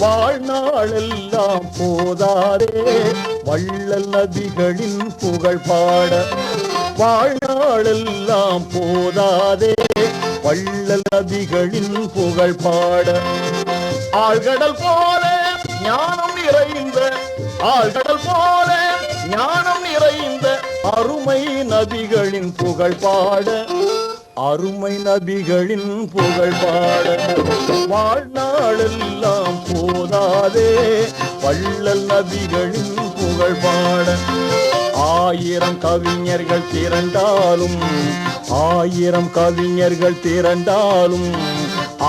வாழ்நாளெல்லாம் போதாதே வள்ளல் நபிகளின் புகழ் பாட. வாழ்நாளெல்லாம் போதாதே வள்ளல் நபிகளின் புகழ் பாட. ஆழ்கடல் போல ஞானம் நிறைந்த, ஆழ்கடல் போல ஞானம் நிறைந்த அருமை நபிகளின் புகழ் பாட. அருமை நபிகளின் புகழ் பாட. வாழ்நாளெல்லாம் போதாதே வள்ளல் நபிகளின் புகழ் பாட. ஆயிரம் கவிஞர்கள் திரண்டாலும், ஆயிரம் கவிஞர்கள் திரண்டாலும்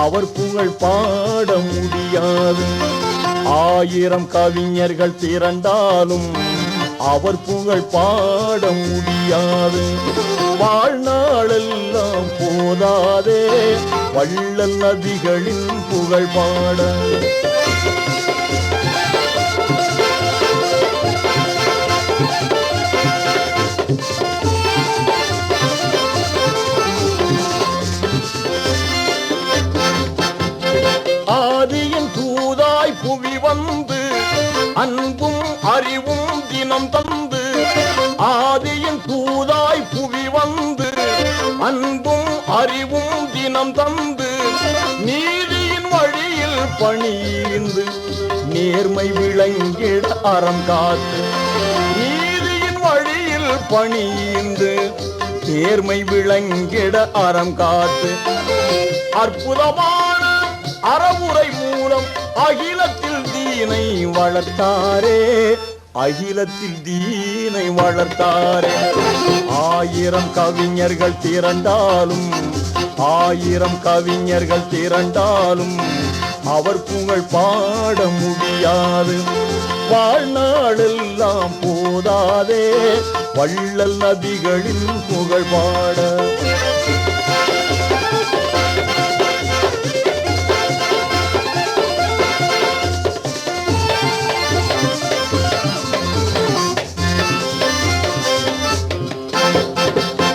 அவர் புகழ் பாட முடியாது. ஆயிரம் கவிஞர்கள் திரண்டாலும் அவர் புகழ் பாட முடியாது. வாழ்நாளெல்லாம் போதாதே வள்ளல் நபிகளின் புகழ் பாட. ஆதியின் தூதாய் புவி வந்து அன்பும் அறிவும் தினம் தந்து. ஆதியின் தூதாய் புவி வந்து அன்பும் அறிவும் தினம் தந்து. நீதியின் வழியில் பணிந்து நேர்மை விளங்கிட அறம் காத்து. நீதியின் வழியில் பணிந்து நேர்மை விளங்கிட அறம் காத்து. அற்புதமான அறவுரை மூலம் அகிலத்தில் தீனை வளர்த்தாரே, அகிலத்தில் தீனை வளர்த்தாரே. ஆயிரம் கவிஞர்கள் திரண்டாலும், ஆயிரம் கவிஞர்கள் திரண்டாலும் அவர் புகழ் பாட முடியாது. வாழ்நாளெல்லாம் போதாதே வள்ளல் நபிகளின் புகழ் பாட.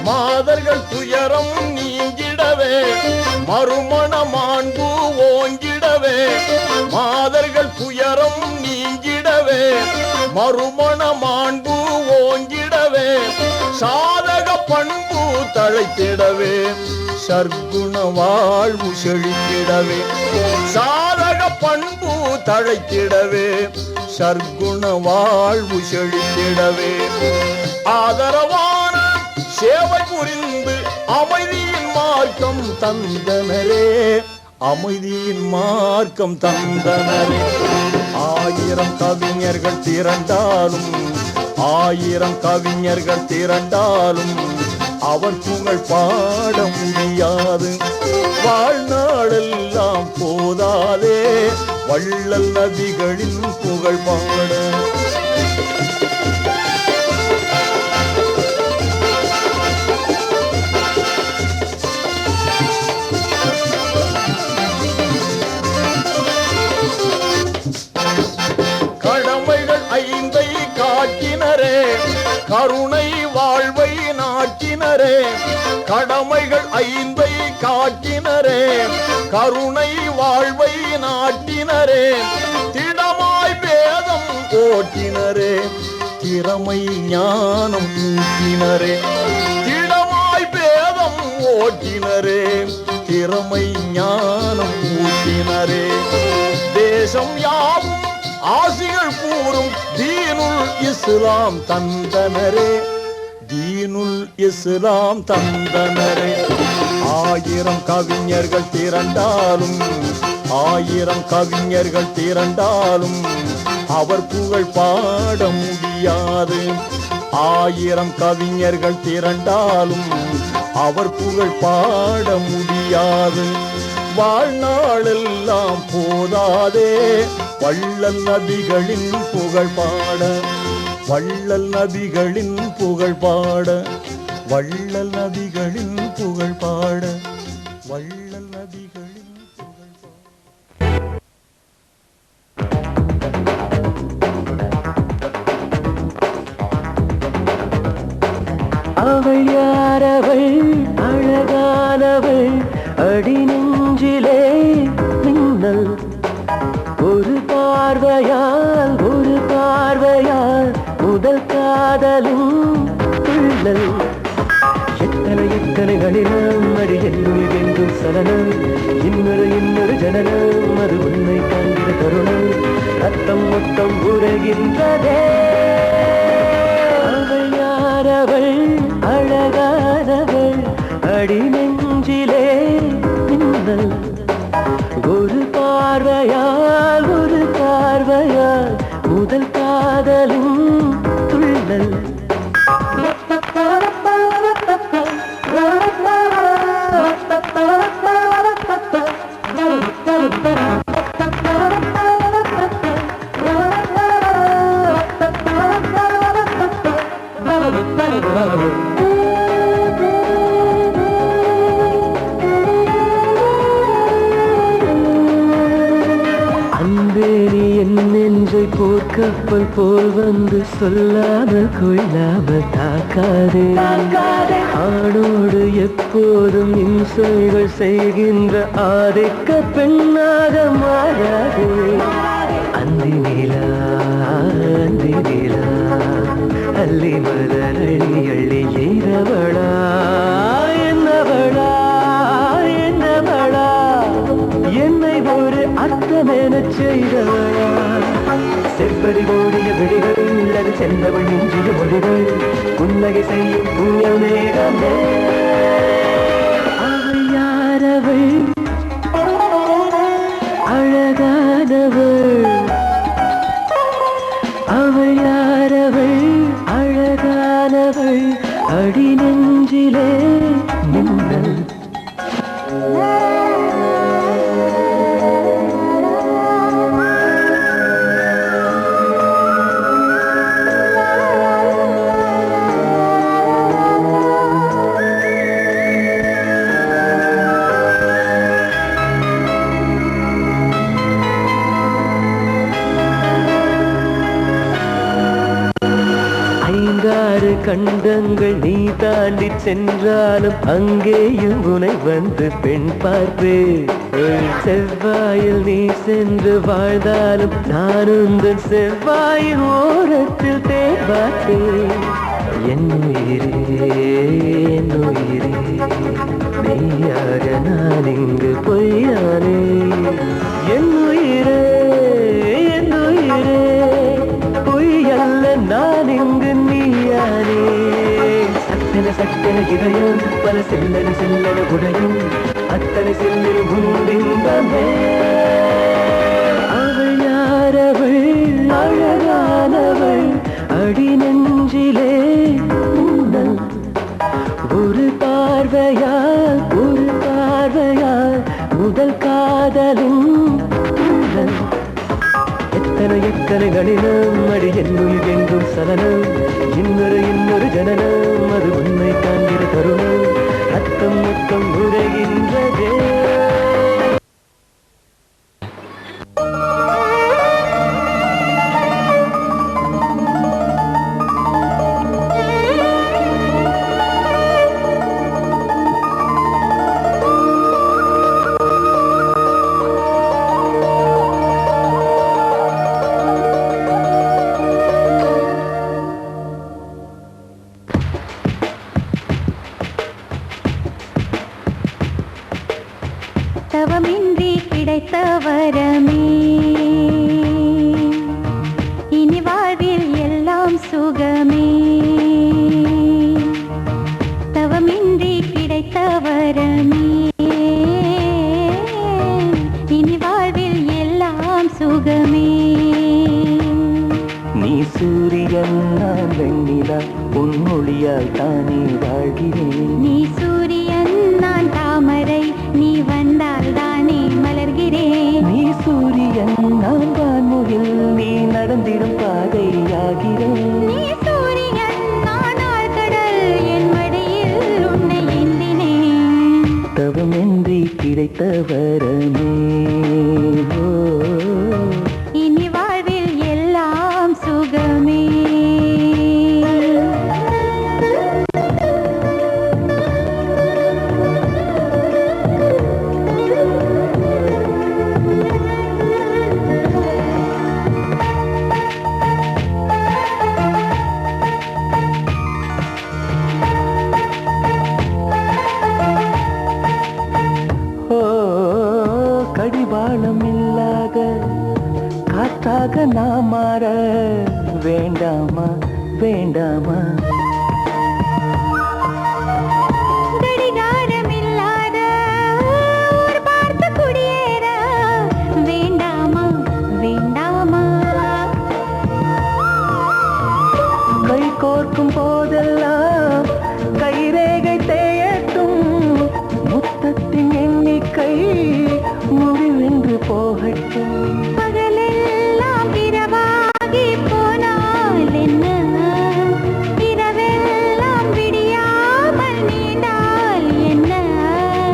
மாதர்கள் துயரம் நீங்கிடவே மறுமண மாண்பு ஓங்கிடவே. மாதர்கள் துயரம் நீங்கிடவே மறுமண மாண்பு ஓங்கிடவே. சாதக பண்பு தழைத்திடவே சற்குண வாழ்வு செழித்திடவே. சாதக பண்பு தழைத்திடவே சற்குண வாழ்வு செழித்திடவே. ஆதரவான சேவை புரிந்து அமைதியின் மார்க்கம் தந்தனரே, அமைதியின் மார்க்கம் தந்தனரே. ஆயிரம் கவிஞர்கள் திரண்டாலும், ஆயிரம் கவிஞர்கள் திரண்டாலும் அவர் புகழ் பாட முடியாது. வாழ்நாளெல்லாம் போதாதே வள்ளல் நபிகளின் புகழ் பாட. கடமைகள் ஐந்தை காட்டினரே கருணை வாழ்வை நாட்டினரே. கடமைகள் ஐந்தை காட்டினரே கருணை வாழ்வை நாட்டினரே. திடமாய் வேதம் ஓட்டினரே திறமை ஞானம் ஊட்டினரே. திடமாய் வேதம் ஓட்டினரே திறமை ஞானம் ஊட்டினரே. தேசம் யாவும் ஆசிகள் கூறும் தீனுல் இஸ்லாம் தந்தனரே, தீனுல் இஸ்லாம் தந்தனரே. ஆயிரம் கவிஞர்கள் திரண்டாலும், ஆயிரம் கவிஞர்கள் திரண்டாலும் அவர் புகழ் பாட முடியாது. ஆயிரம் கவிஞர்கள் திரண்டாலும் அவர் புகழ் பாட முடியாது. வாழ்நாளெல்லாம் போதாதே வள்ளல் நபிகளின் புகழ் பாட. வள்ளல் நபிகளின் புகழ் பாட. வள்ளல் நபிகளின் புகழ் பாட. வள்ளல் நபிகளின் புகழ் பாட. அவள் யாரவள் அழகானவள் அடி நெஞ்சிலே மின்னல் ஒரு பார்வையால் ஒரு பார்வையால் முதல் காதலும் துள்ளல் எத்தனை எத்தனை கடினம் அடி என்னும் சலனம் இன்னொரு ஜனனம் அது உன்னை காண்கிற தருணம் ரத்தம் மொத்தம் உரைகின்றதே அவள் யாரவள் அழகானவள் அடி நெஞ்சிலே மின்னல் ஒரு பார்வையால் முதல் காதலும் துள்ளல் போர்க்கப்பல் போல் வந்து சொல்லாமல் கொள்ளாமல் தாக்காதே ஆணோடு எப்போதும் இம்சைகள் செய்கின்ற ஆதிக்க பெண்ணாக மாறாதே அந்தி நிலா அள்ளி மலரடி அள்ளி எய்தவளா என்னவளா என்னை ஒரு அர்த்தமென செய்தவளா செப்படி ஓடிய விழிகள் உள்ளது சென்றவள் நெஞ்சிய மொழிகள் புன்னகை செய்யும் புண்ணிய மேகமே அவள் யாரவள் அழகானவள் அவள் யாரவள் அழகானவள் அடி நெஞ்சிலே மின்னல் கண்டங்கள் நீ தாண்டி சென்றாலும் அங்கேயும் உனை வந்து பெண் பார்ப்பே செவ்வாயில் நீ சென்று வாழ்ந்தாலும் நான் உந்தன் செவ்வாயின் ஓரத்தில் தேர்பார்த்தே என் உயிரே மெய்யாக நான் இங்கு பொய்யானே என் உயிரே பொய்யல்ல நான் இங்கு நீயானே சட்டன இதயம் பல செல்லன உடையும் அத்தனை செல்லில் முன்பின்பமே அவள் யாரவள் அழகானவள் அடி நெஞ்சிலே மின்னல் ஒரு பார்வையால் முதல் காதலும் துள்ளல் எத்தனை கடினம் அடி என்னும் சலனம் இன்னொரு ஜனனம் அது உன்னை காண்கிற தருணம் ரத்தம் மொத்தம் உரைகின்றதே தவமின்றி கிடைத்த வரமே இனி வாழ்வில் எல்லாம் சுகமே தவமின்றி கிடைத்த வரமே இனி வாழ்வில் எல்லாம் சுகமே நீ சூரியன் நான் வெண்ணிலா உன்மொழியால் தானே வாழ்கிறேன் நீ சூரியன் நான் தாமரை நீ வந்தால் தானே மலர்கிறேன் நீ சூரியன் நான் வான்முகில் நீ நடந்திடும் பாதையாகிறேன் நீ சூரியன் நான் ஆழ்கடல் என் மடியில் உன்னை ஏந்தினேன் தவமின்றி கிடைத்த வரமே இனி வாழ்வில் எல்லாம் சுகமே காற்றாக நாம் மாற வேண்டாமா வேண்டாமா கடிகாரமில்லாத ஊர் பார்த்து குடியேற வேண்டாமா வேண்டாமா கை கோர்க்கும் போதெல்லாம் கைரேகை தேயட்டும் முத்தத்தின் எண்ணிக்கை முடிவென்று போகட்டும் பகலெல்லாம் இரவாகி போனால் என்ன இரவெல்லாம் விடியாமல் நீண்டால் என்ன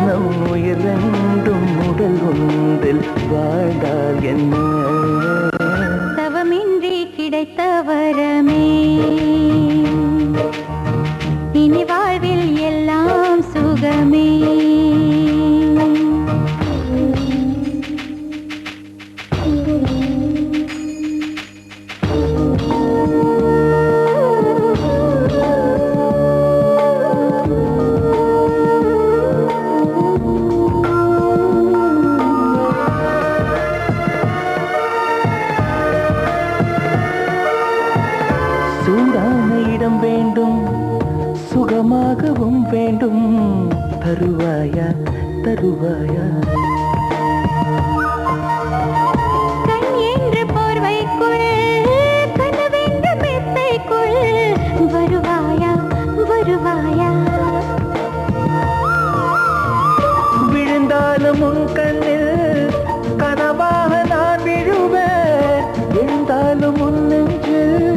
நம் உயிர் ரெண்டும் உடல் ஒன்றில் வாழ்ந்தால் என்ன தவமின்றி கிடைத்த வரமே இனி வாழ்வில் எல்லாம் சுகமே சூடான இடம் வேண்டும் சுகமாகவும் வேண்டும் தருவாயா தருவாயா கண் என்று போர்வைக்குள் கனவென்று மெத்தைக்குள் வருவாயா வருவாயா விழுந்தாலும் உன் கண்ணில் கனவாக நான் விழுவேன் எழுந்தாலும் உன் நெஞ்சில்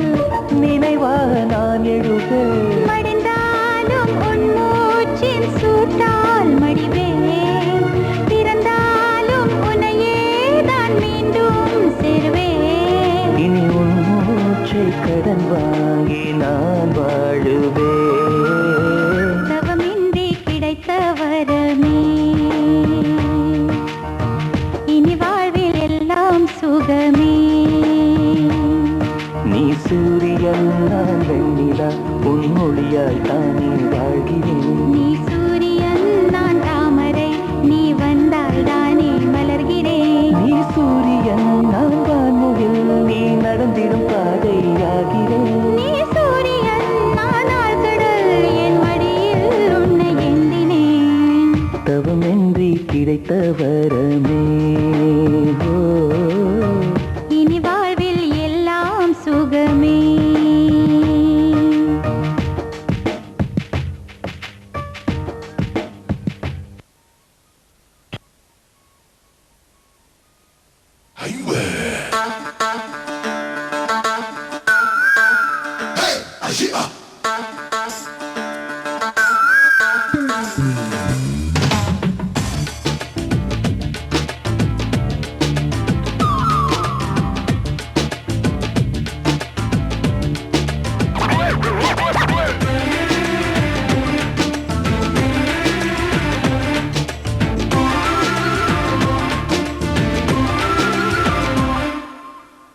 நினைவாக நான் எழுவேன் மடிந்தாலும் உன் மூச்சின் சூட்டால் மடிவேன் பிறந்தாலும் உன்னையே தான் மீண்டும் சேருவேன் இனி உன் மூச்சை கடன் வாங்கி நான் வாழுவேன் தவமின்றி கிடைத்த வரமே இனி வாழ்வில் எல்லாம் சுகமே நீ சூரியன் நான் வெண்ணிலா உன் மொழியால் தானே வாழ்கிறேன் நீ சூரியன் நான் தாமரை நீ வந்தால் தானே மலர்கிறேன் நீ சூரியன் நான் வான்முகில் நீ நடந்திடும் பாதையாகிறேன் நீ சூரியன் நான் ஆழ்கடல் என் மடியில் உன்னை எந்தினேன் தவமின்றி கிடைத்த வரமே ஓ இனி வாழ்வில் எல்லாம் சுகமே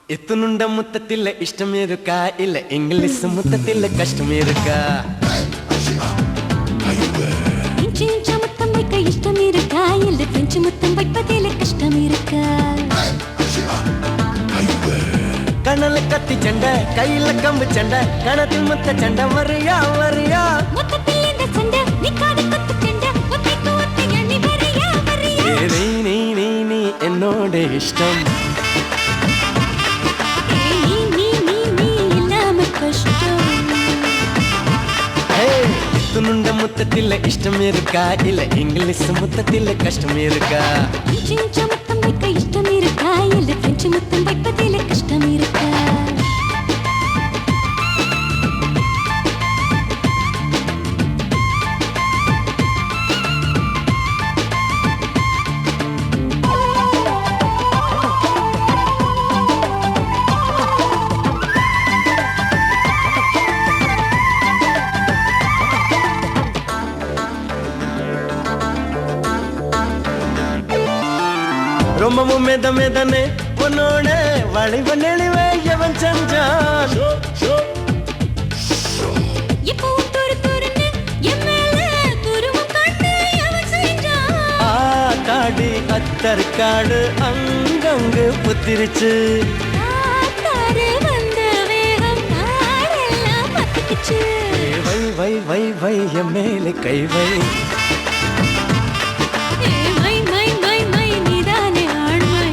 ಎತ್ತುನುಂಡ ಮುತ್ತತ್ತಿಲ್ಲ ಇಷ್ಟಮೇರುಕ ಇಲ್ಲ ಇಂಗ್ಲಿಷ್ ಮುತ್ತತ್ತಿಲ್ಲ ಕಷ್ಟಮೇರುಕ இன்ச்சு இன்ச்சா முத்தம் வைக்க இஷ்டம் இருக்கா இல்லை பிரெஞ்சு முத்தம் வைப்பதில் கஷ்டம் இருக்கா ಕಣ್ಣಲ್ಲ ಕತ್ತಿ ಚಂಡ ಕೈயில கம்பு சண்டை கணத்தில் முத்த சண்டை வரியா வரியா மொத்தத்தில் இந்த சண்டை நிக்காத கொத்து சண்டை ஒத்தைக்கு ஒத்தை எண்ணி வரியா வரியா நீ நீ நீ நீ என்னோட இஷ்டம் நீ இல்லாம கஷ்டம் ಎತ್ತುನುಂಡ ಮುತ್ತತ್ತಿಲ್ಲ ಇಷ್ಟಮೇರುಕ ಇಲ್ಲ ಇಂಗ್ಲಿಷ್ ಮುತ್ತತ್ತಿಲ್ಲ ಕಷ್ಟಮೇರುಕ இன்ச்சு இன்ச்சா முத்தம் வைக்க இஷ்டம் இருக்கா இல்லை பிரெஞ்சு முத்தம் வைப்பதில் கஷ்டம் இருக்கா ரொம்பவும் மெத மெதனே உன்னோட வளைவ நெளிவே எவன் செஞ்சான் எப்பவும் துரு துருன்னு என் மேல துருவம் காட்டு எவன் செஞ்சான் காடி அத்தர் காடு அங்கங்கு புத்திருச்சு போச்சு. வை வை வை வை என் மேலே கை வை. மை மை மை மை நீதானே ஆண்மை.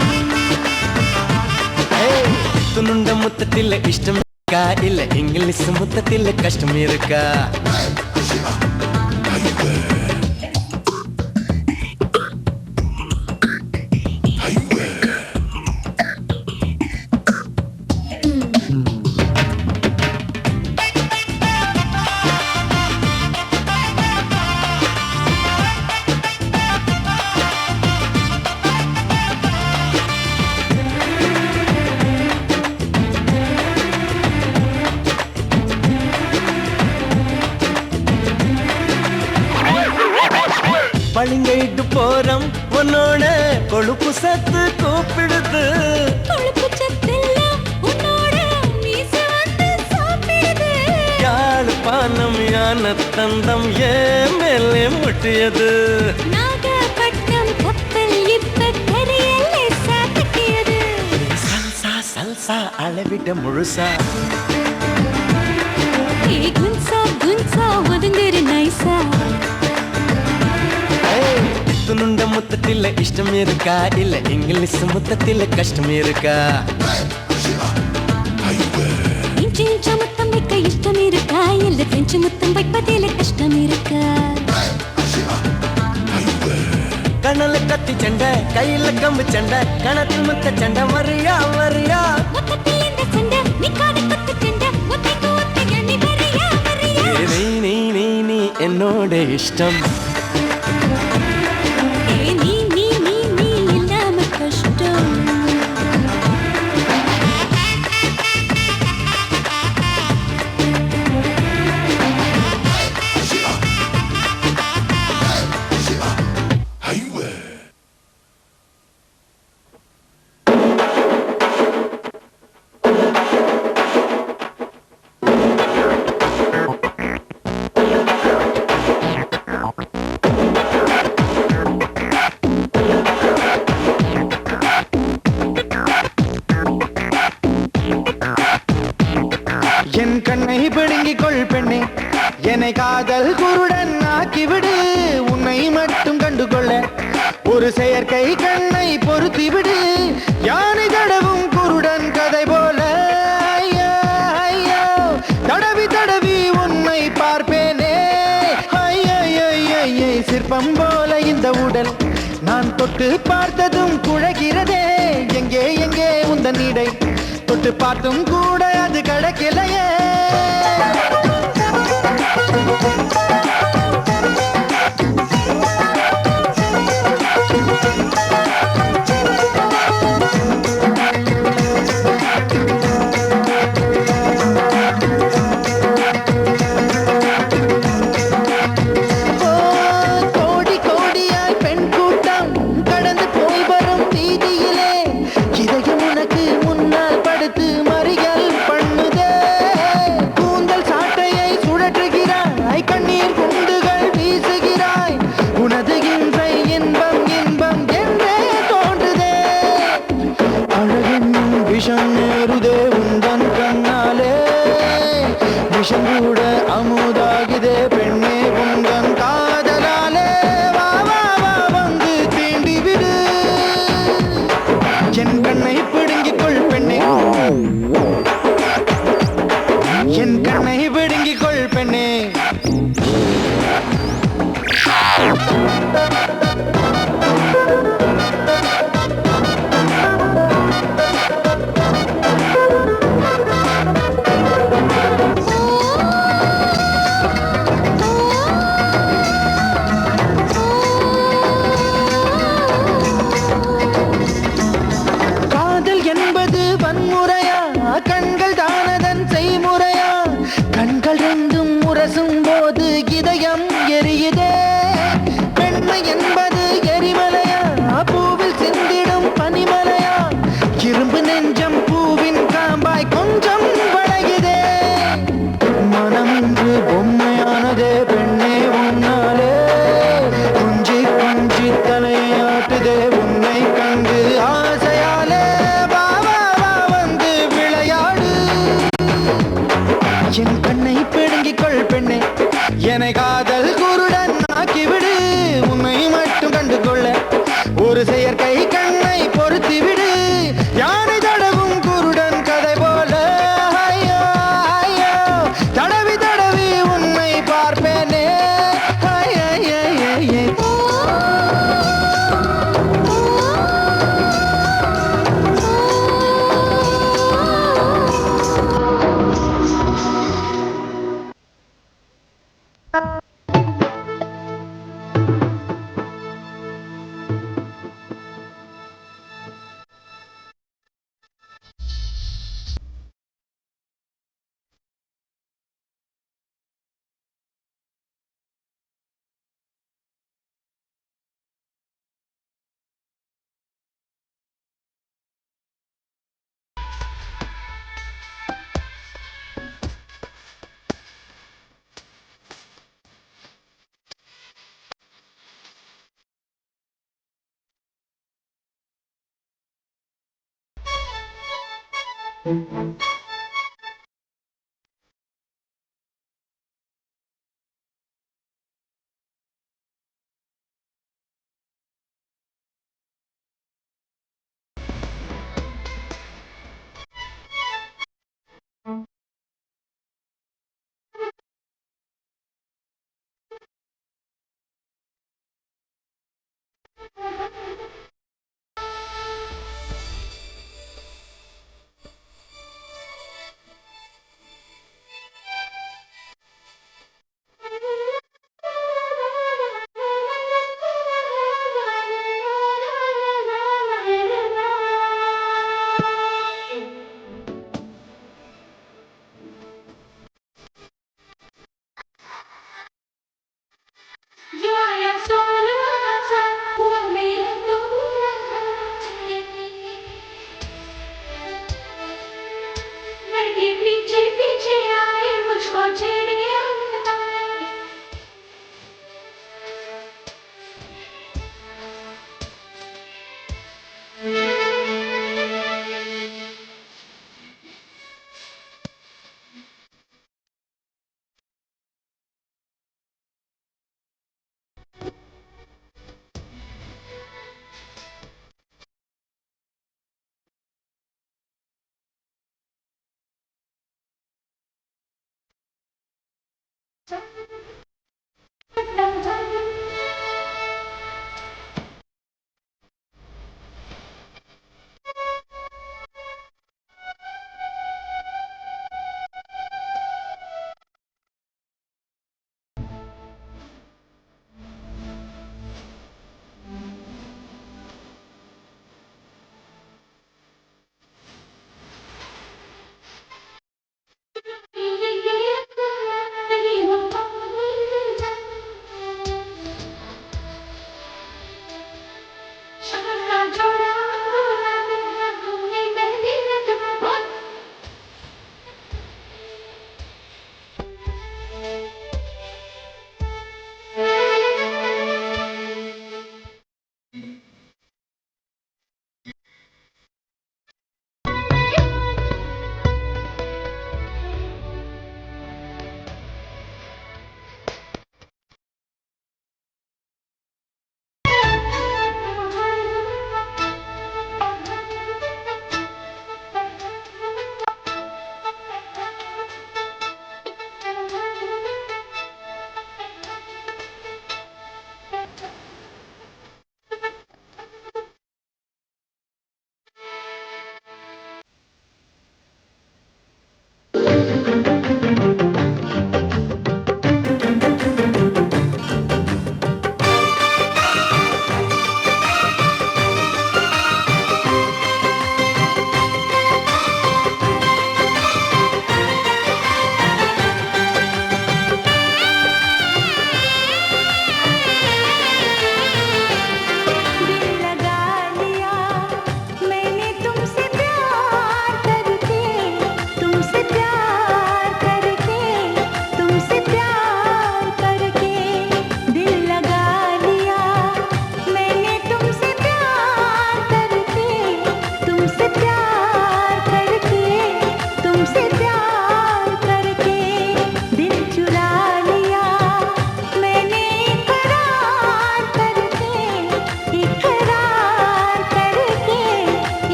துணுண்ட முத்தத்தில் இஷ்டம் இருக்கா இல்ல இங்கிலீஷ் முத்தத்தில் கஷ்டம் இருக்கா? பளிங்கைட்டு போறோம் உன்னோட கொழுப்பு சத்து கூப்பிடுது. கொழுப்பு சத்தெல்லாம் உன்னோட மீசை வந்து சாப்பிடுது. யாழ் பானம் யான தந்தம் ஏன் மேலே முட்டியது. நாகப்பட்டினம் கப்பல் இப்ப கரையிலே சாத்தியது. சல்சா சல்சா அளவிட முழுசா. குன்சா குன்சா ஒதுங்குற நைசா. துணுண்ட முத்தத்தில் இஷ்டம் இருக்கா இல்ல இங்கிலீஷ் முத்தத்தில் கஷ்டம் இருக்கா? இஞ்சி இஞ்சா முத்தம் வைக்க இஷ்டம் இருக்கா இல்ல பிரெஞ்சு முத்தம் வைப்பதில் கஷ்டம் இருக்கா? கணல கத்தி சண்டை கையில கம்பு சண்டை கணத்தில் முத்த சண்டை வரியா வரியா? மொத்தத்தில் இந்த சண்டை நிக்காத குத்து சண்டை ஒத்தைக்கு ஒத்தைக்கு நீ வரியா வரியா? நீ நீ நீ நீ என்னோட இஷ்டம். நீ நீ நீ நீ இல்லாம கஷ்டம். என் கண்ணை பிடுங்கிக் கொள் பெண்ணே, என்னை காதல் குருடன் ஆக்கிவிடு. உன்னை மட்டும் கண்டுகொள்ள ஒரு செயற்கை கண்ணை பொருத்தி விடு. யானை தடவும் குருடன் கதை போல ஐயோ ஐயோ தடவி தடவி உன்னை பார்ப்பேனே. ஐயை சிற்பம் போல இந்த உடல் நான் தொட்டு பார்த்ததும் குழைகிறதே. எங்கே எங்கே உந்தன் இடை தொட்டு பார்த்தும் கூட அது கடக்கலையே. கோடி கோடியாய் பெண் கூட்டம் கடந்து போய் வரும் வீதியிலே இதயம் உனக்கு முன்னால் படுத்து மறியல் பண்ணுதே. கூந்தல் சாட்டையை சுழற்றுகிறாய், கண்ணீர் குண்டுகள் வீசுகிறாய். உனது இன்றை இன்பம் இன்பம் என்றே தோன்றுதே. அழகின் விஷம் நேருதே உந்தன் கண்ணாலே. விஷம் கூட அமுதாகுதே பெண்ணே உந்தன் காதலாலே. வா வா வா வந்து தீண்டி விடு. என் கண்ணை பிடுங்கிக் கொள் பெண்ணே, என் கண்ணை பிடுங்கிக் கொள் பெண்ணே. पीछे पीछे आए मुझको छेड़िया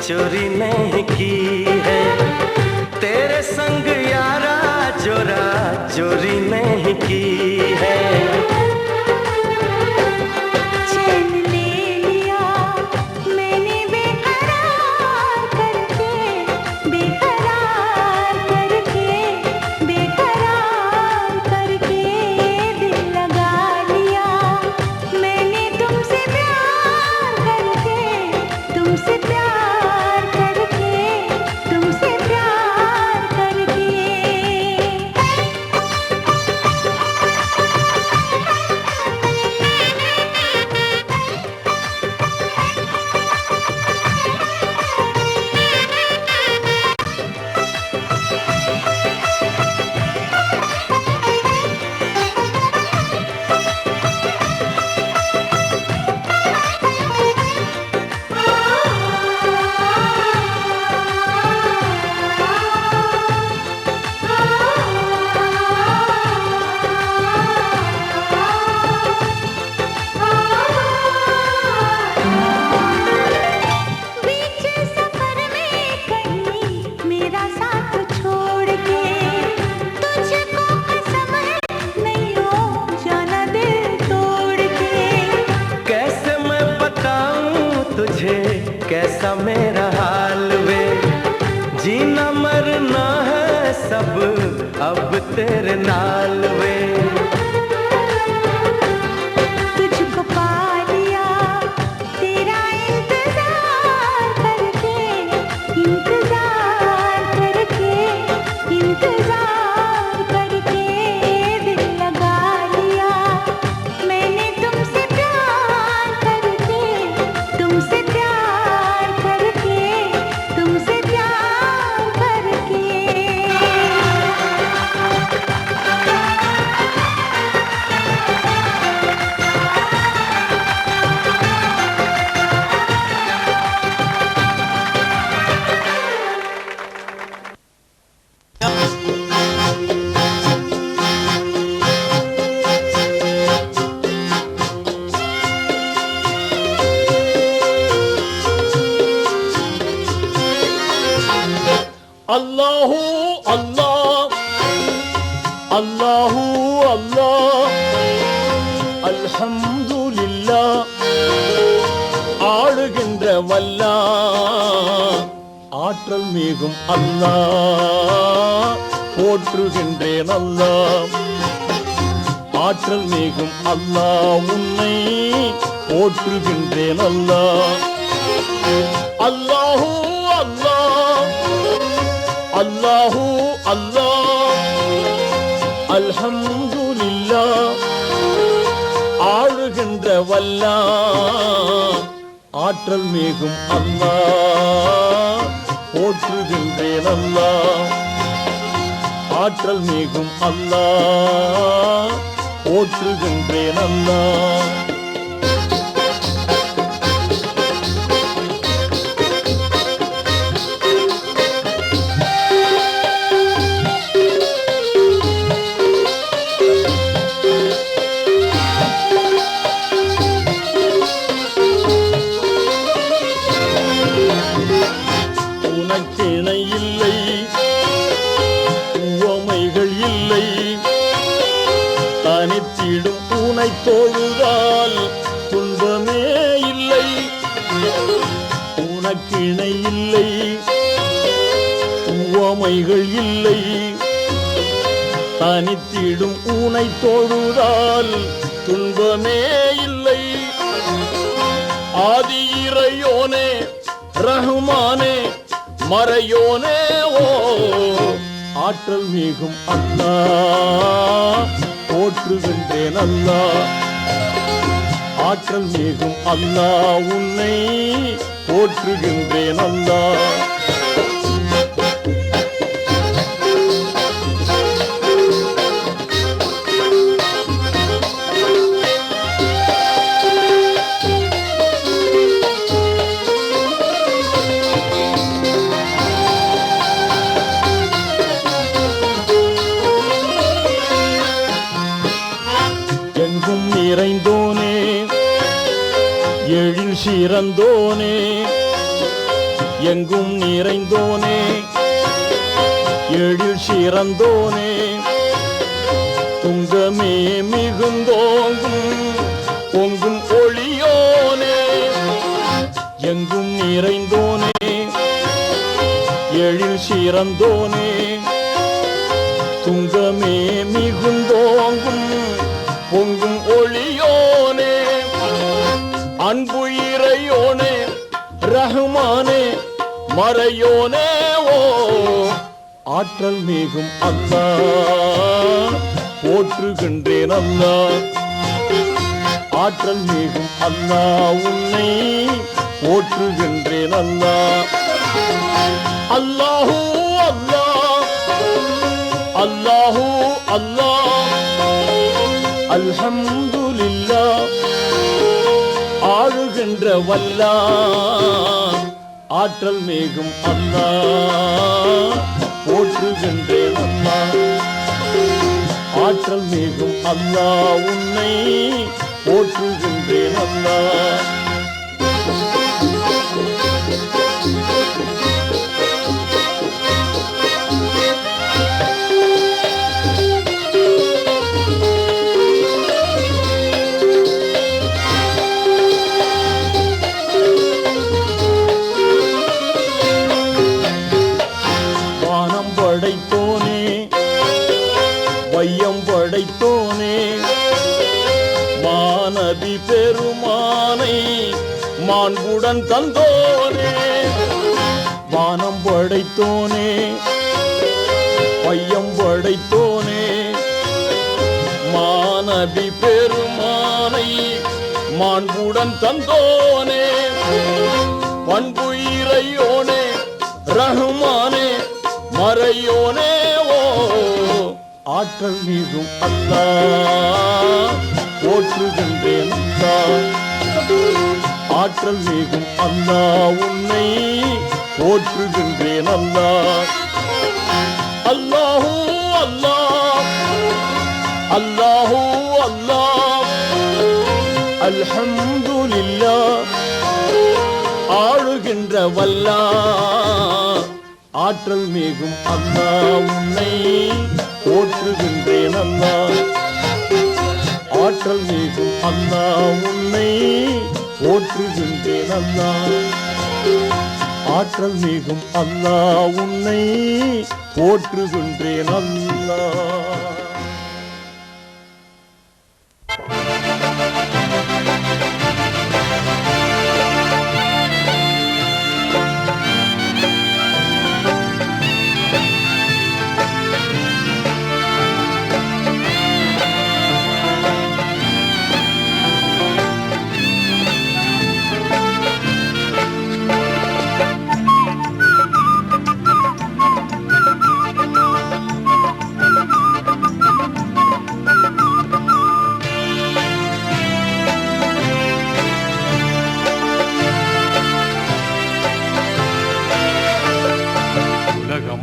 चोरी नहीं की है कैसा मेरा हाल वे, जीना मरना है सब अब तेरे नाल वे। तुझको पा लिया तेरा इंतजार करके, इंतजार करके, इंतजार करके दिल लगा लिया मैंने तुमसे प्यार करके, तुमसे प्यार करके, तुमसे प्यार करके। அல்லாஹு அல்லாஹ், அல்லாஹு அல்லாஹ், அல்ஹம்துலில்லாஹ். ஆளுகின்ற வல்லாஹ், ஆற்றல் மிகும் அல்லாஹ், போற்றுகின்றேன் அல்லாஹ். ஆற்றல் மிகும் அல்லாஹ், உன்னை போற்றுகின்றேன் அல்லாஹ். அல்லாஹு அல்லாஹ், அல்லாஹு அல்லாஹ், அல்ஹம்துலில்லாஹ். ஆளுகின்ற வல்லாஹ், ஆற்றல் மிகும் அல்லாஹ், போற்றுகின்றேன் அல்லாஹ். ஆற்றல் மிகும் அல்லாஹ், போற்றுகின்றேன் அல்லாஹ். உனக்கிணை இல்லை, உவமைகள் இல்லை, தனித்திடும் உனை தொழுதால் துன்பமே இல்லை. உனக்கிணை இல்லை, உவமைகள் இல்லை, தனித்திடும் உனை தொழுதால் துன்பமே இல்லை. ஆதி இறையோனே ரஹ்மானே மறையோனே ஓ, ஆற்றல் மிகும் அல்லாஹ், போற்றுகின்றேன் அல்லாஹ். ஆற்றல் மிகும் அல்லாஹ், உன்னை போற்றுகின்றேன் அல்லாஹ். எங்கும் நிறைந்தோனே, எழில் சிறந்தோனே, எங்கும் நிறைந்தோனே, எழில் சிறந்தோனே, துங்கமே மிகுந்தோங்கும் பொங்கும் ஒளியோனே. எங்கும் நிறைந்தோனே, எழில் சிறந்தோனே, துங்கமே மிகுந்தோங்கும் பொங்கும் ஒளியோனே. அன்பு இறையோனே ரஹ்மானே மறையோனே ஓ, ஆற்றல் மிகும் அல்லாஹ், போற்றுகின்றேன் அல்லாஹ். ஆற்றல் மிகும் அல்லாஹ், உன்னை போற்றுகின்றேன் அல்லாஹ். அல்லாஹு அல்லாஹ், அல்லாஹு அல்லாஹ், அல்ஹம்துலில்லாஹ். ஆளுகின்ற வல்லாஹ், ஆற்றல் மிகும் அல்லாஹ், போற்றுகின்றேன் அல்லாஹ். ஆற்றல் மிகும் அல்லாஹ், உன்னை போற்றுகின்றேன் அல்லாஹ். படைத்தோனே வையம் படைத்தோனே மாநபி பெருமானை மாண்புடன் தந்தோனே வானம் படைத்தோனே வையம் படைத்தோனே மாநபி பெருமானை மாண்புடன் தந்தோனே பண்பு இறையோனே ரஹ்மானே மறையோனே ஓ ஆற்றல் மீதும் அல்லாஹ் போற்றுகின்றேன் அல்லாஹ் ஆற்றல் மீதும் அல்லாஹ் உன்னை போற்றுகின்றேன் அல்லாஹ் அல்லாஹூ அல்லாஹ் அல்லாஹூ அல்லாஹ் அல்ஹம்துலில்லாஹ் ஆளுகின்ற வல்லாஹ் ஆற்றல் மிகும் அல்லாஹ் உன்னை போற்றுகின்றேன் அல்லாஹ் ஆற்றல் மிகும் அல்லாஹ் உன்னை போற்றுகின்றேன் அல்லாஹ் ஆற்றல் மிகும் அல்லாஹ் உன்னை போற்றுகின்றேன் அல்லாஹ்.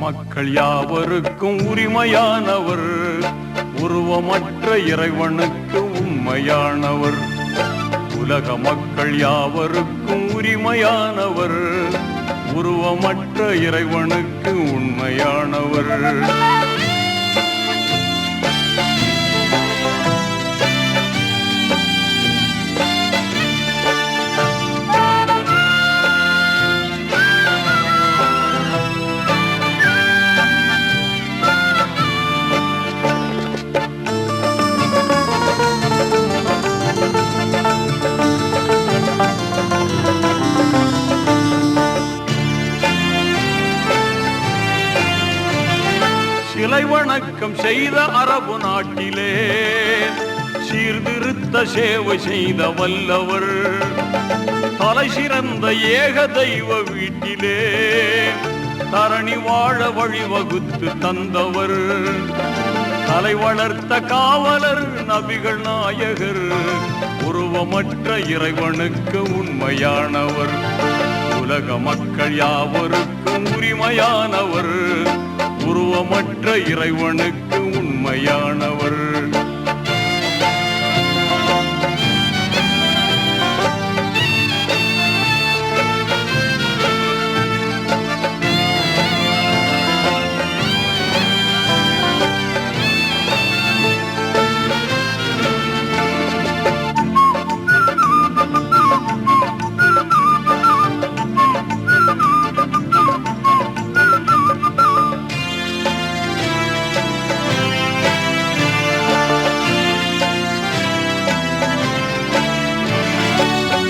மக்கள் யாவருக்கும் உரிமையானவர் உருவமற்ற இறைவனுக்கு உண்மையானவர் உலக மக்கள் யாவருக்கும் உரிமையானவர் உருவமற்ற இறைவனுக்கு உண்மையானவர் சிலை வணக்கம் செய்த அரபு நாட்டிலே சீர்திருத்த சேவை செய்த வல்லவர் தலை சிறந்த ஏக தெய்வ வீட்டிலே தரணி வாழ வழிவகுத்து தந்தவர் தலை வளர்த்த காவலர் நபிகள் நாயகர் உருவமற்ற இறைவனுக்கு உண்மையானவர் உலக மக்கள் யாவருக்கும் உரிமையானவர் உருவமற்ற இறைவனுக்கு உண்மையானவர்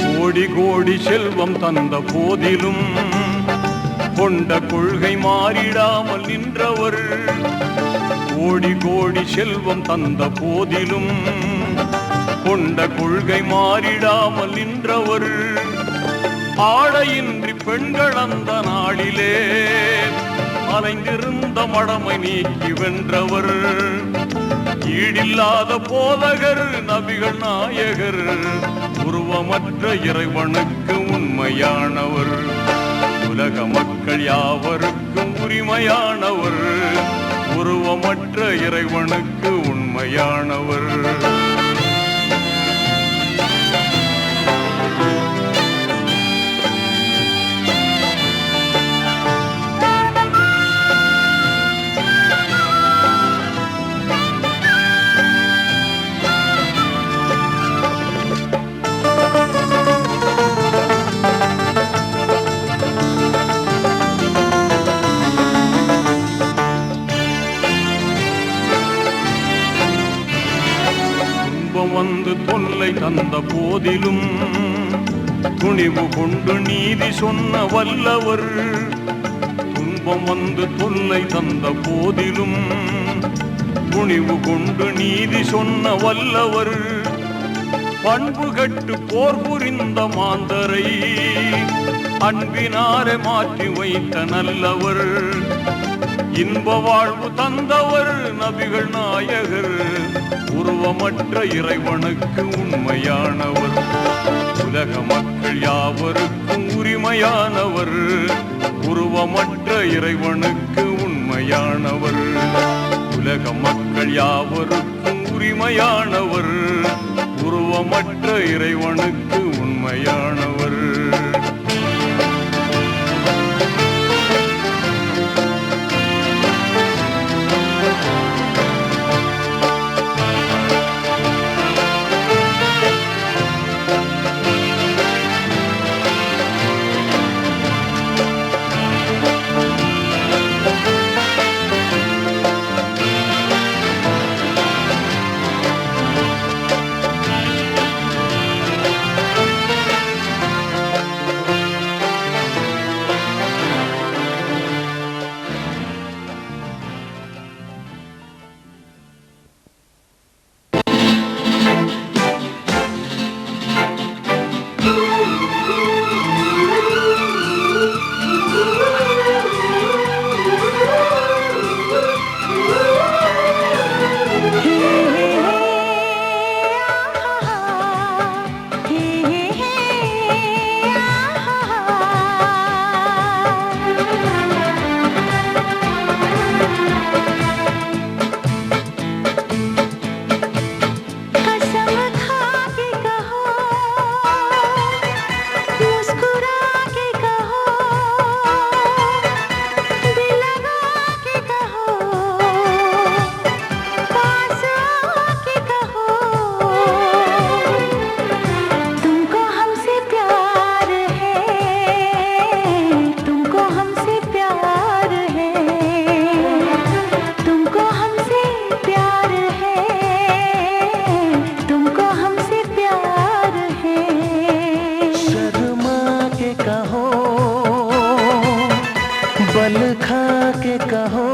கோடி கோடி செல்வம் தந்த போதிலும் கொண்ட கொள்கை மாறிடாமல் நின்றவர் கோடி கோடி செல்வம் தந்த போதிலும் கொண்ட கொள்கை மாறிடாமல் நின்றவர் ஆடையின்றி பெண்கள் அந்த நாளிலே அலைந்திருந்த மடமை நீக்கி வென்றவர் ஈடில்லாத போதகர் நபிகள் நாயகர் உருவமற்ற இறைவனுக்கு உண்மையானவர் உலக மக்கள் யாவருக்கும் உரிமையானவர் உருவமற்ற இறைவனுக்கு உண்மையானவர் வந்து தொல்லை தந்த போதிலும் துணிவு கொண்டு நீதி சொன்ன வல்லவர். துன்பம் வந்து தொல்லை தந்த போதிலும் துணிவு கொண்டு நீதி சொன்ன வல்லவர். பண்பு கட்டு போர் புரிந்த மாந்தரை அன்பினாலே மாற்றி வைத்த நல்லவர். இன்ப வாழ்வு தந்தவர் நபிகள் நாயகர். உருவமற்ற இறைவனுக்கு உண்மையானவர். உலக மக்கள் யாவருக்கும் உரிமையானவர். உருவமற்ற இறைவனுக்கு உண்மையானவர். உலக மக்கள் யாவருக்கும் உரிமையானவர். உருவமற்ற இறைவனுக்கு உண்மையானவர். बल खा के कहो,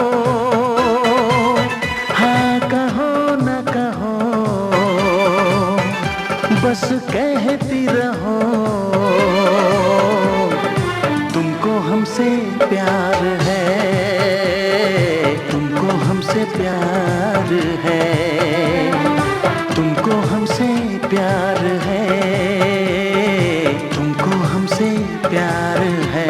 हाँ कहो न कहो, बस कहती रहो, तुमको हमसे प्यार है, तुमको हमसे प्यार है, तुमको हमसे प्यार है, तुमको हमसे प्यार है।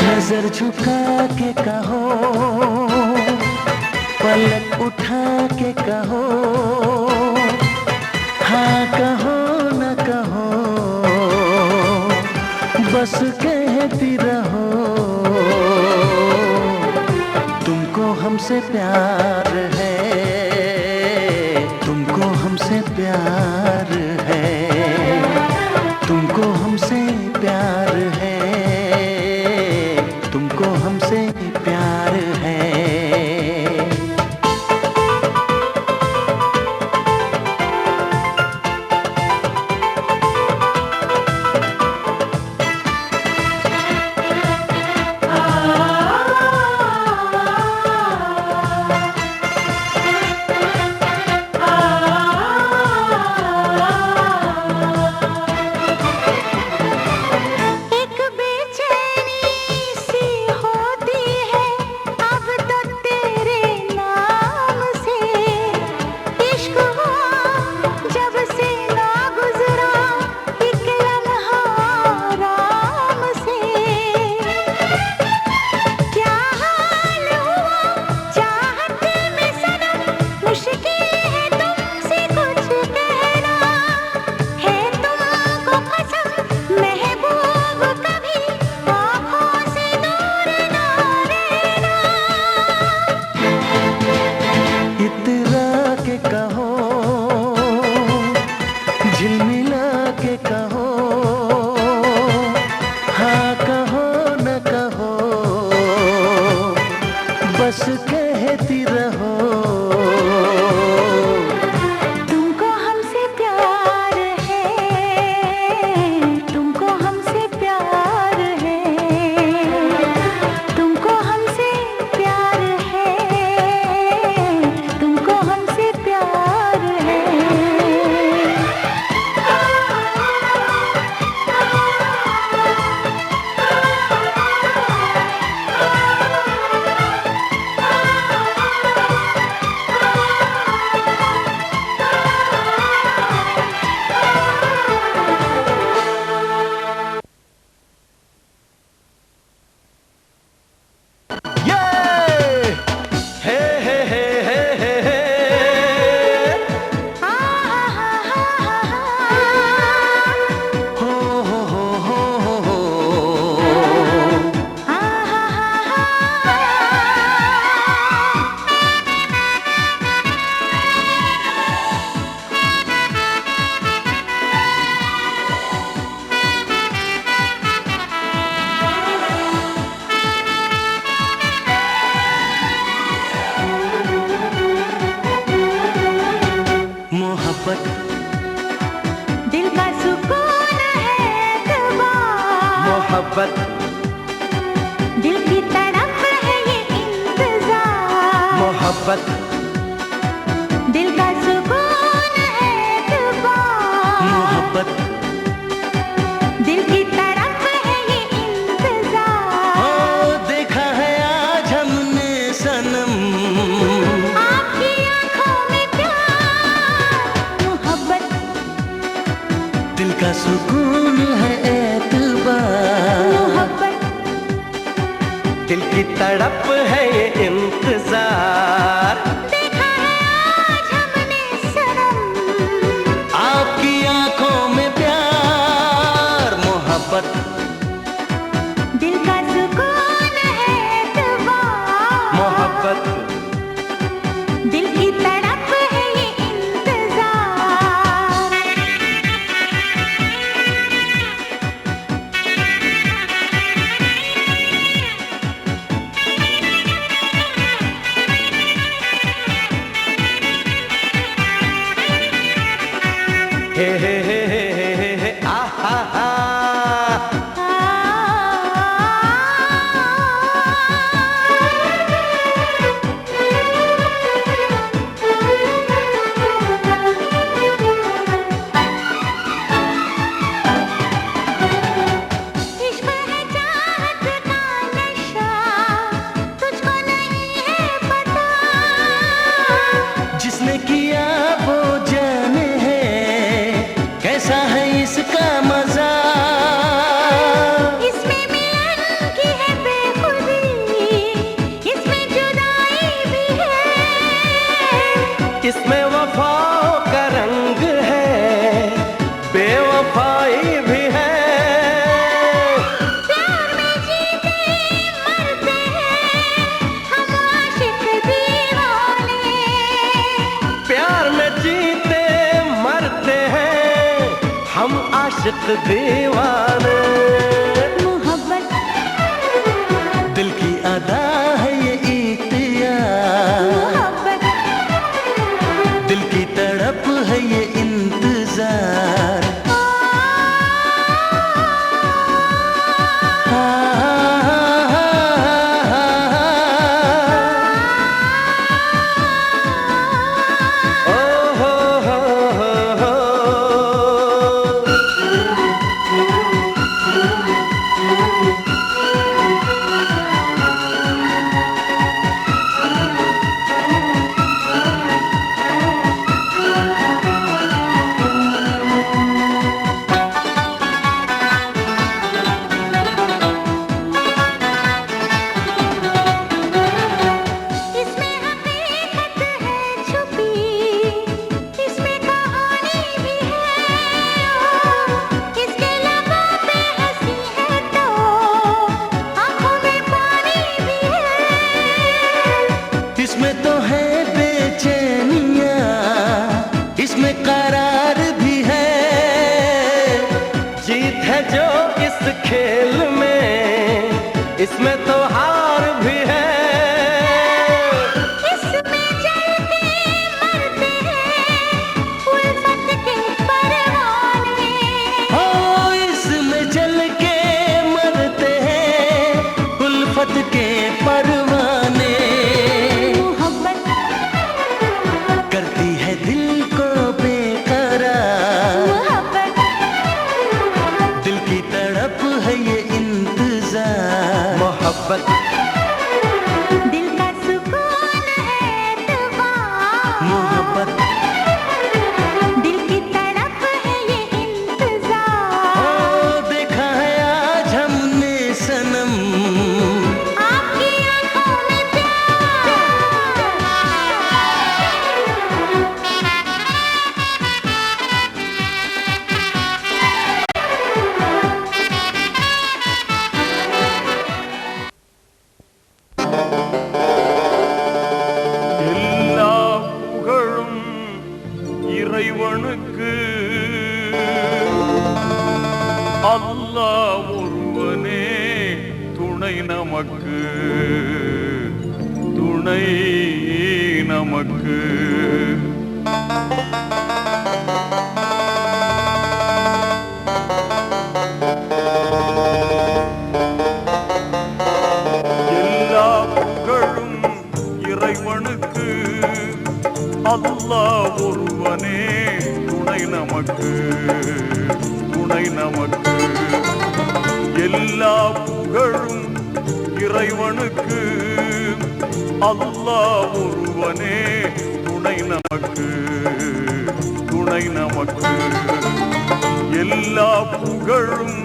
नजर झुका के कहो, पलक उठा के कहो, हाँ कहो न कहो, बस कहती रहो, तुमको हमसे प्यार है, तुमको हमसे प्यार है, तुमको हमसे प्यार है, तुमको हमसे प्यार है। आ मोहब्बत दिल की तड़प है ये इंतजार, मोहब्बत दिल का सुकून है दुआ, मोहब्बत दिल की तड़प है ये इंतजार। ओ देखा है आज हमने सनम, आपकी आंखों में प्यार, मोहब्बत दिल का सुकून है एतबार, मोहब्बत दिल की तड़प है ये इंतजार। देखा है आज हमने सनम, आपकी आंखों में प्यार, मोहब्बत दिल का सुकून है दुआ, मोहब्बत दिल की तड़प है ये इंतजार। हे हे हे हे हे हे आहा हा। इश्क है चाहत का नशा, तुझको नहीं है पता, जिसने किया वो जाने है कैसा है इसका मजा। इसमें मिलन की है बेखुदी, इसमें जुदाई भी है, इसमें वफाओं का रंग है, बेवफाई भी है। प्यार में जीते मरते हैं हम आशिक दीवाने, प्यार में जीते मरते हैं हम आशिक दीवाने। मोहब्बत दिल की अदा है ये इख्तियार, मोहब्बत दिल की तड़प है ये इंतजार। ओ हो हो हो हो। इसमें हकीकत है छुपी, इसमें कहानी भी है, इसके लबों पे हंसी है तो आंखों में पानी भी है। इसमें तो है बेचैनियाँ, इसमें करार भी है, जीत है जो इस खेल में, इसमें तो हार भी है। इसमें जल के मरते हैं उल्फत के परवाने, हो इसमें जल के मरते हैं उल्फत के परवाने। मोहब्बत करती है दिल को बेकरार, मोहब्बत दिल की तड़प है ये इंतजार। मोहब्बत दिल का सुकून है दुआ, मोहब्बत दिल की तड़प है ये इंतजार। ओ देखा है आज हमने सनम, आपकी आंखों में प्यार, எல்லா புகழும் இறைவனுக்கு, அல்லாஹ் ஒருவனே துணை நமக்கு, துணை நமக்கு. நமக்கு. எல்லா புகழும் இறைவனுக்கு. அல்லாஹ் ஒருவனே துணை நமக்கு, துணை நமக்கு. எல்லா புகழும்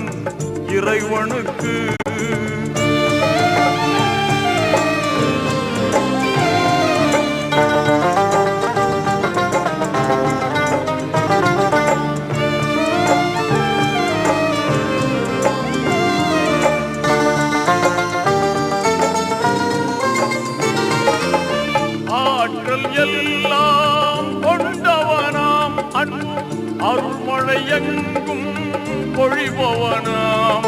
இறைவனுக்கு. ஆற்றல் எல்லாம் கொண்டவனாம் அன்பு அருள்மழை எங்கும் பொழிபவனாம்.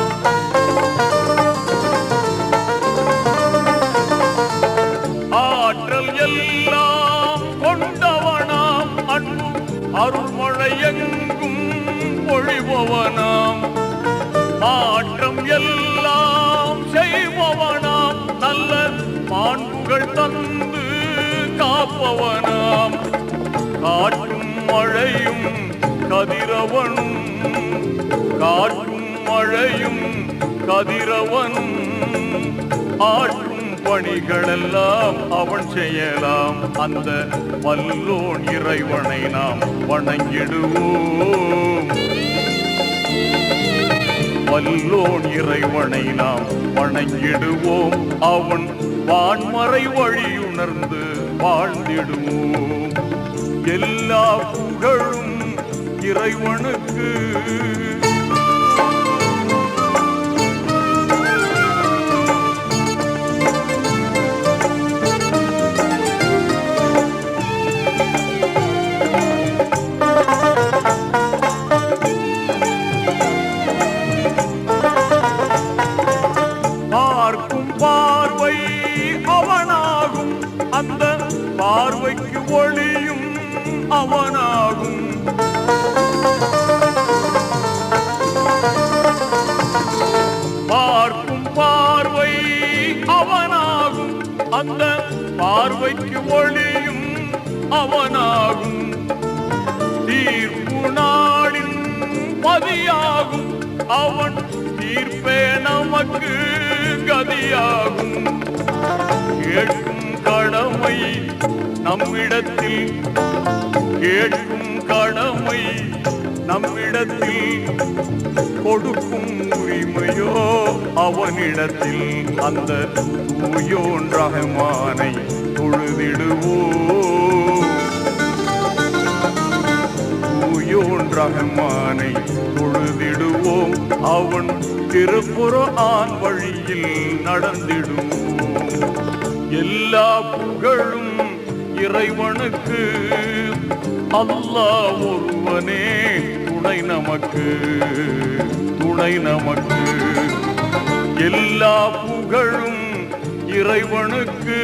ஆற்றல் எல்லாம் கொண்டவனாம் அன்பு அருள்மழை எங்கும் பொழிபவனாம். மாற்றம் எல்லாம் செய்பவனாம் நல்ல மாண்புகள் தந்து காப்பவனாம். காற்றும் மழையும் கதிரவனும், காற்றும் மழையும் கதிரவனும் ஆற்றும் பணிகளெல்லாம் அவன் செய்யலாம். அந்த வல்லோன் இறைவனை நாம் வணங்கிடுவோம். வல்லோன் இறைவனை நாம் வணங்கிடுவோம். அவன் வான்மறை வழியுணர்ந்து வாழ்ந்திடுவோம். எல்லா புகழும் இறைவனுக்கு. பார்க்கும் பார்வை அவனாகும், அந்த பார்வைக்கு ஒளியும் அவனாகும். பார்க்கும் பார்வை அவனாகும், அந்த பார்வைக்கு ஒளியும் அவனாகும். தீர்ப்பு நாளின் பதியாகும், அவன் தீர்ப்பே நமக்கு கதியாகும். கேட்கும் கடமை நம்மிடத்தில், கேட்கும் கடமை நம்மிடத்தில், கொடுக்கும் உரிமையோ அவனிடத்தில். அந்த தூயோன் ரஹ்மானை தொழுதிடுவோம். தூயோன் ரஹ்மானை தொழுதிடுவோம். அவன் திருக்குர்ஆன் வழியில் நடந்திடுவோம். எல்லா புகழும் இறைவனுக்கு. அல்லாஹ் ஒருவனே துணை நமக்கு, துணை நமக்கு. எல்லா புகழும் இறைவனுக்கு.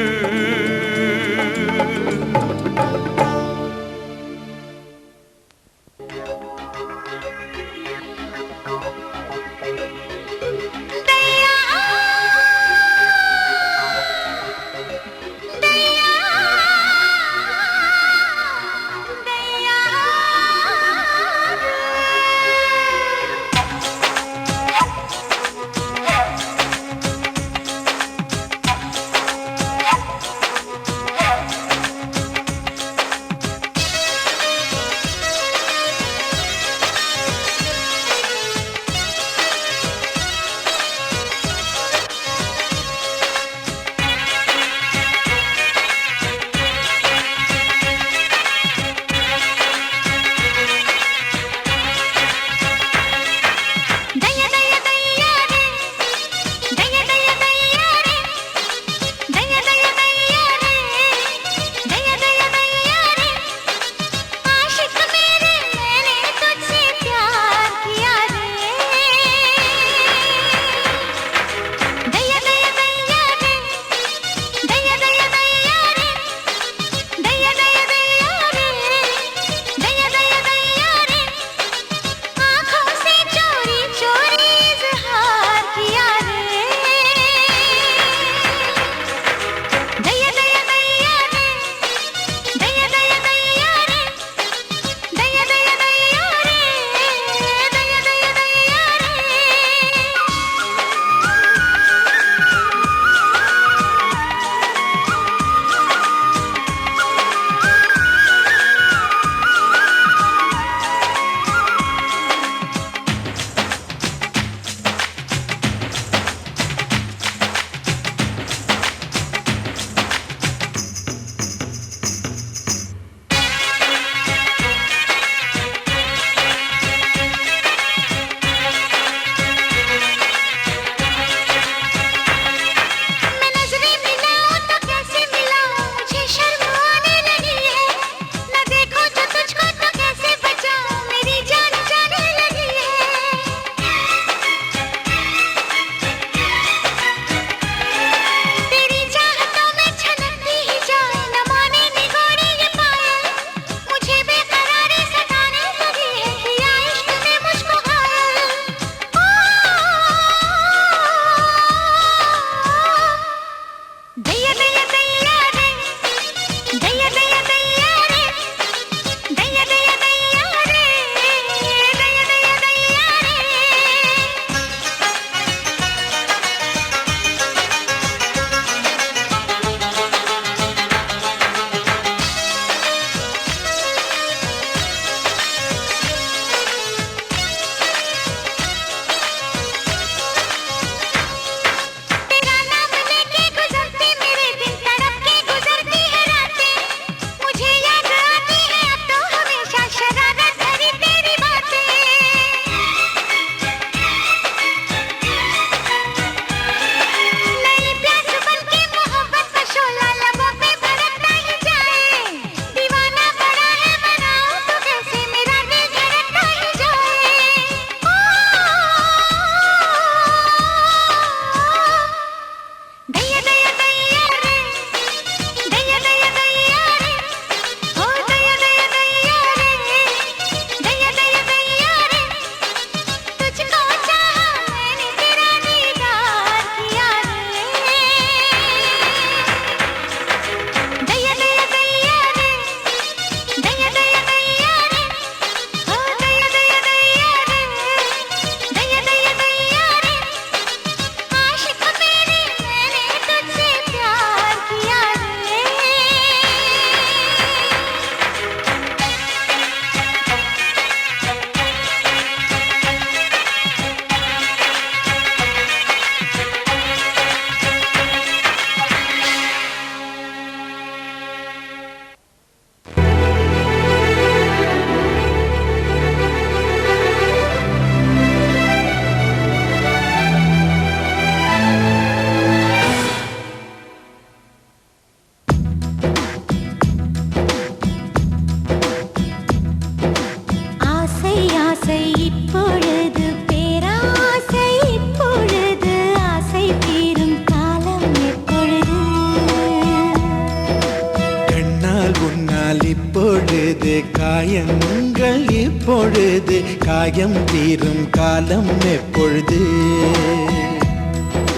காயம் தீரும் காலம் எப்பொழுது?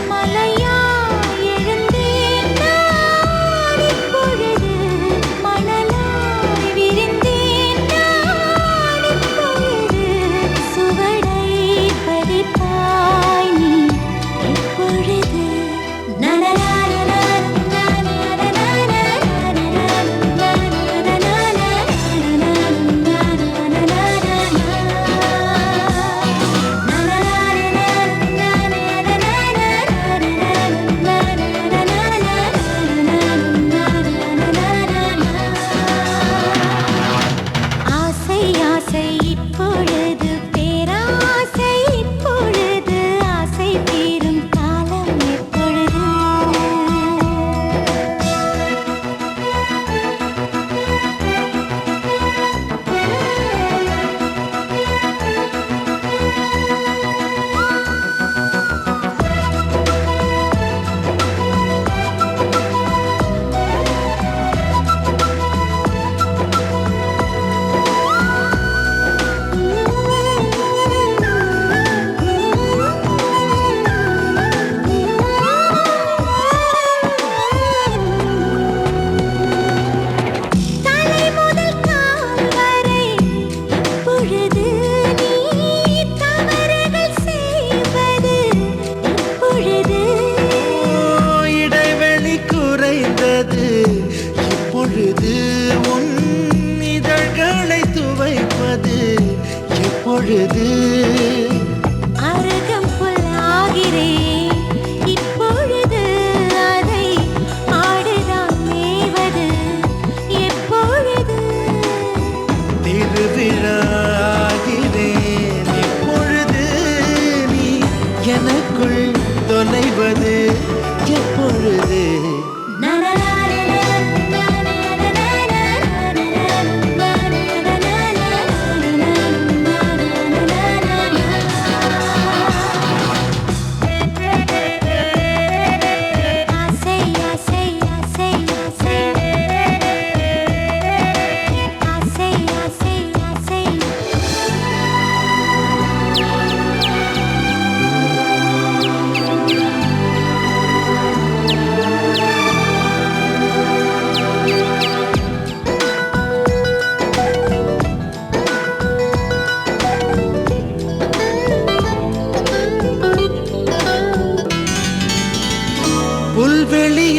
மலையா எழுந்தேன் நான் இப்பொழுது, மணலாய் விரிந்தேன் நான் இப்பொழுது, சுவடை பதிப்பாய் நீ எப்பொழுது? ஆசை ஆசை இப்பொழுது பேராசை இப்பொழுது, ஆசை தீரும் காலம் எப்பொழுது? தலை முதல் கால் வரை இப்பொழுது நீ தவறுகள் செய்வது எப்பொழுது? இடைவெளி குறைந்தது இப்பொழுது, உன் இதழ்களை துவைப்பது எப்பொழுது? அருகம் புல்லாகிறேன் இப்பொழுது, அதை ஆடுதான் மேய்வது எப்பொழுது? திருவிழாகிறேன் இப்பொழுது, நீ எனக்குள் தொலைவது எப்பொழுது? ஆசை ஆசை ஆசை ஆசை, ஆசை ஆசை ஆசை.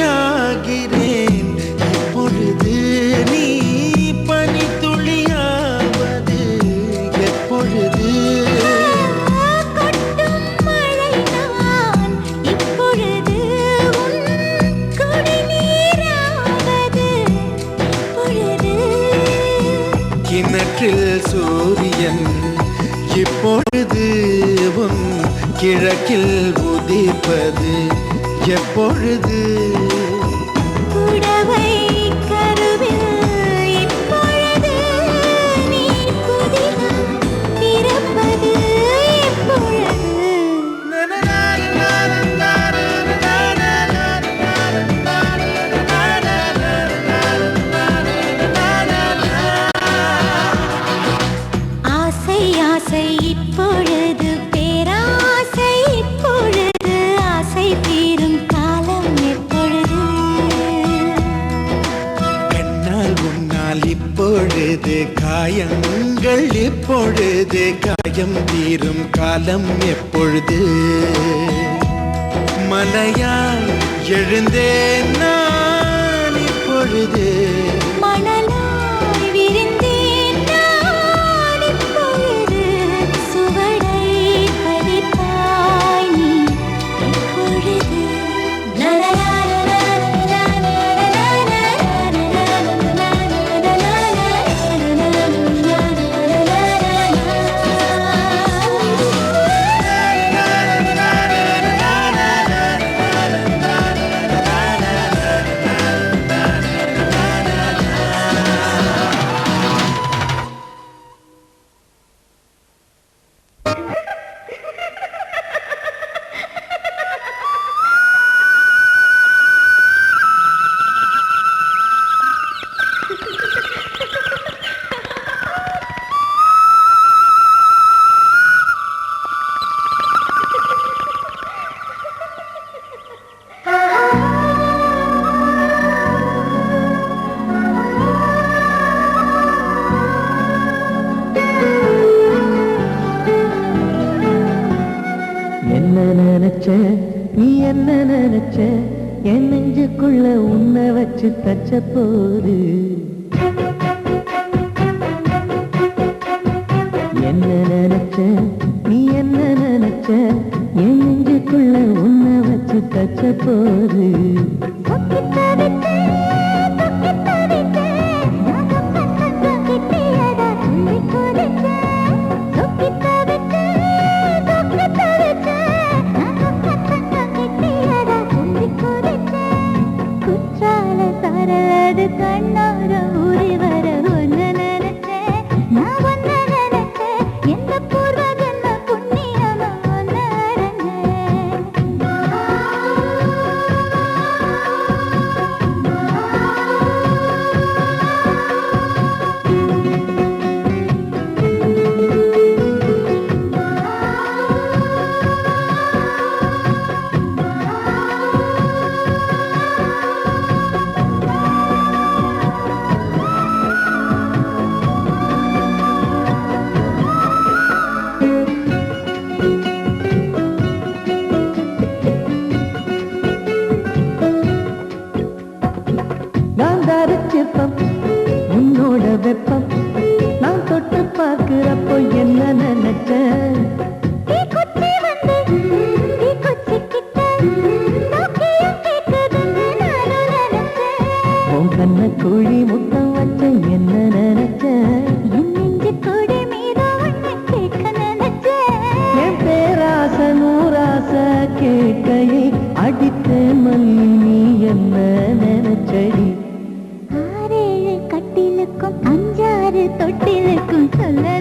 புல்வெளியாகிறேன் இப்பொழுது, நீ பனித்துளியாவது எப்பொழுது? கொட்டும் மழை நான் இப்பொழுது, உன் குடிநீராவது எப்பொழுது? கிணற்றில் சூரியன் இப்பொழுது, உன் கிழக்கில் உதிப்பது எப்பொழுது? புடவை கருவில் இப்பொழுது நீ புதினம் பிறப்பது எப்பொழுது? ஆசை ஆசை இப்பொழுது பேராசை இப்பொழுது, ஆசை தீரும் காலம் எப்பொழுது? கண்ணால் உன்னால் இப்பொழுது காயங்கள் இப்பொழுது, காயம் தீரும் காலம் எப்பொழுது? மலையால் எழுந்தேன் நான் இப்பொழுது, மணலாய் விரிந்தேன் நான் இப்பொழுது, சுவடை பதிப்பாய் நீ எப்பொழுது? நினைச்ச நீ என்ன நினைச்ச என் நெஞ்சுக்குள்ள உன்னை வச்சு தச்ச போது என்ன நினைச்ச நீ என்ன நினைச்ச என் நெஞ்சுக்குள்ள உன்னை வச்சு தச்ச போது கண்ணார ஊறி வர ஒன்ன நினைச்சேன் நான் ஒன்ன நினைச்சேன் எந்த பூர்வ ஜன்ம புண்ணியமா ஒன்ன சிற்பம் உன்னோட வெப்பம் நான் தொட்டு பார்க்கிறப்போ என்ன நினைச்சேன் உன் கண்ண குழி முத்தம் வச்ச என்ன நினைச்சேன் என் பேராச நூராச கேட்கையை அடித்த மல்லி நீ என்ன நினைச்சடி கட்டிலுக்கும் 5-6 தொட்டிலுக்கும் சொல்ல